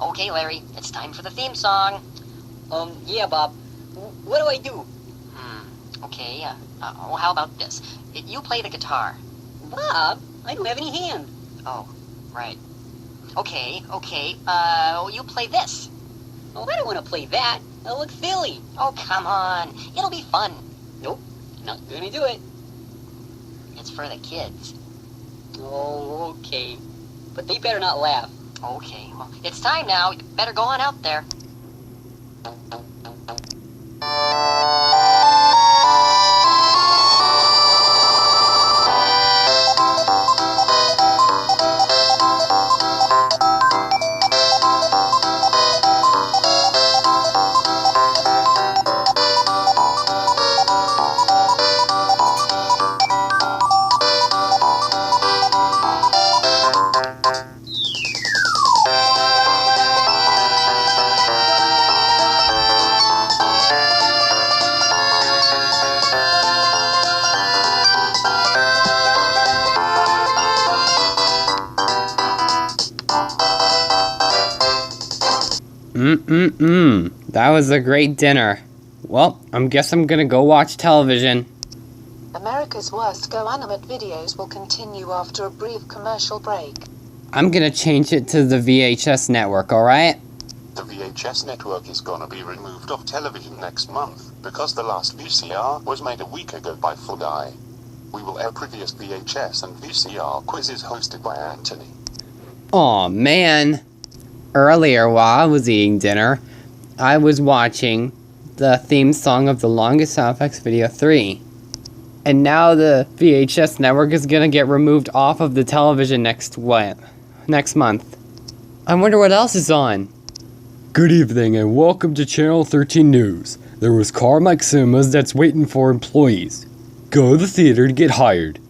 Okay, Larry, it's time for the theme song. Yeah, Bob. What do I do? Okay, well, how about this? You play the guitar. Bob, I don't have any hand. Oh, right. Okay, you play this. Oh, I don't want to play that. That'll look silly. Oh, come on. It'll be fun. Nope, not gonna do it. It's for the kids. Oh, okay. But they better not laugh. Okay, well, it's time now. You better go on out there. That was a great dinner. Well, I guess I'm gonna go watch television. America's Worst Go Animate videos will continue after a brief commercial break. I'm gonna change it to the VHS network, alright? The VHS network is gonna be removed off television next month, because the last VCR was made a week ago by Full Guy. We will air previous VHS and VCR quizzes hosted by Anthony. Aw, man. Earlier, while I was eating dinner, I was watching the theme song of The Longest Sound Effects Video 3. And now the VHS network is gonna get removed off of the television next month. I wonder what else is on. Good evening and welcome to Channel 13 News. There was Carmack Cinemas that's waiting for employees. Go to the theater to get hired.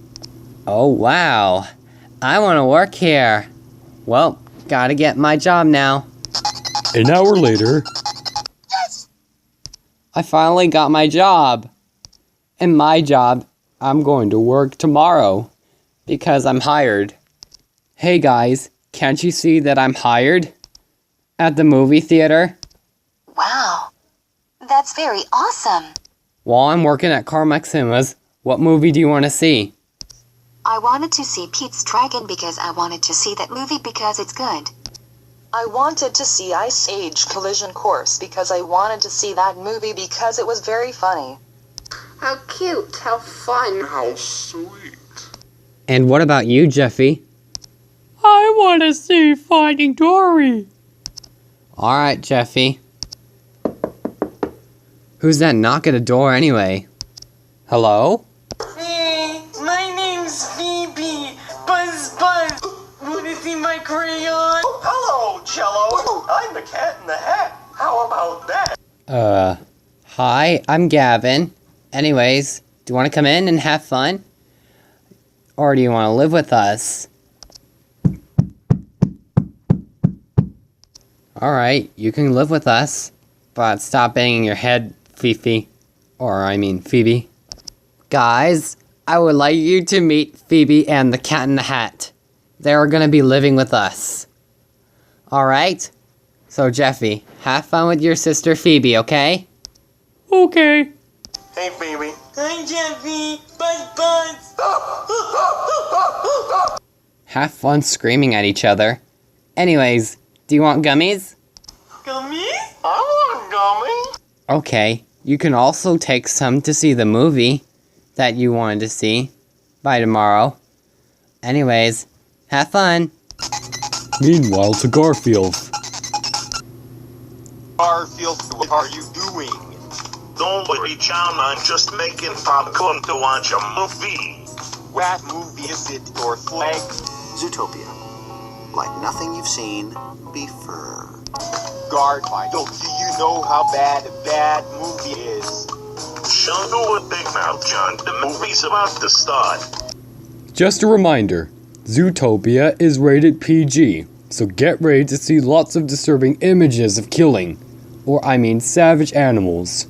Oh wow, I wanna work here. Well, gotta get my job now. An hour later, I finally got my job. And my job, I'm going to work tomorrow because I'm hired. Hey guys, can't you see that I'm hired? At the movie theater? Wow, that's very awesome. While I'm working at Carmack Cinemas, what movie do you want to see? I wanted to see Pete's Dragon because I wanted to see that movie because it's good. I wanted to see Ice Age Collision Course because I wanted to see that movie because it was very funny. How cute, how fun. How sweet. And what about you, Jeffy? I want to see Finding Dory. Alright, Jeffy. Who's that knock at the door anyway? Hello? Hey, my name's Phoebe. Buzz. Wanna see my crayon? Oh, hello, Jello. I'm the Cat in the Hat. How about that? Hi, I'm Gavin. Anyways, do you want to come in and have fun? Or do you want to live with us? Alright, you can live with us. But stop banging your head, Phoebe. Phoebe. Guys, I would like you to meet Phoebe and the Cat in the Hat. They're gonna be living with us. Alright? So Jeffy, have fun with your sister Phoebe, okay? Okay. Hey, Phoebe. Hi, Jeffy. Buzz. Have fun screaming at each other. Anyways, do you want gummies? Gummy? I want gummy. Okay, you can also take some to see the movie that you wanted to see by tomorrow. Anyways, have fun. Meanwhile, to Garfield. Garfield, what are you doing? Don't worry, John, I'm just making popcorn to watch a movie. What movie is it, your flag? Zootopia. Like nothing you've seen before. Guard, do you know how bad a bad movie is? Shut your big mouth, John. The movie's about to start. Just a reminder, Zootopia is rated PG, so get ready to see lots of disturbing images of killing, savage animals.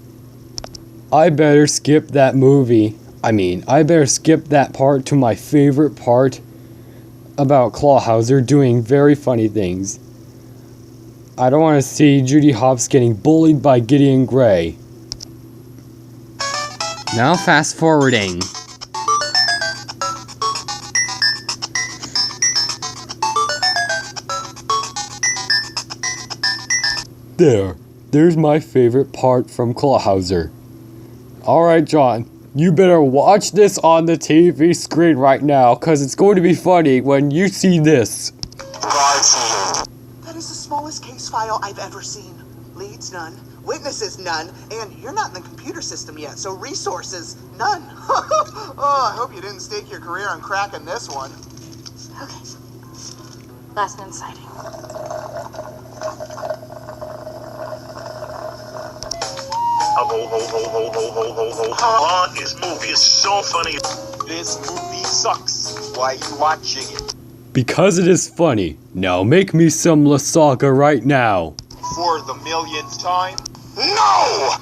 I better skip that movie. I better skip that part to my favorite part about Clawhauser doing very funny things. I don't want to see Judy Hopps getting bullied by Gideon Gray. Now fast forwarding. There's my favorite part from Clawhauser. Alright, John, you better watch this on the TV screen right now, cause it's going to be funny when you see this. That is the smallest case file I've ever seen. Leads none, witnesses none, and you're not in the computer system yet, so resources none. Oh, I hope you didn't stake your career on cracking this one. Okay. Last known sighting. This movie is so funny. This movie sucks. Why are you watching it? Because it is funny. Now make me some La Saga right now. For the millionth time? No!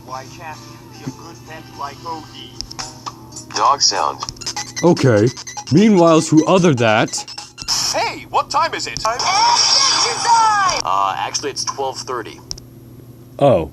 Why can't you be a good pet like Ogie? Dog sound. Okay. Meanwhile, to other that... Hey, what time is it? Actually it's 12:30. Oh,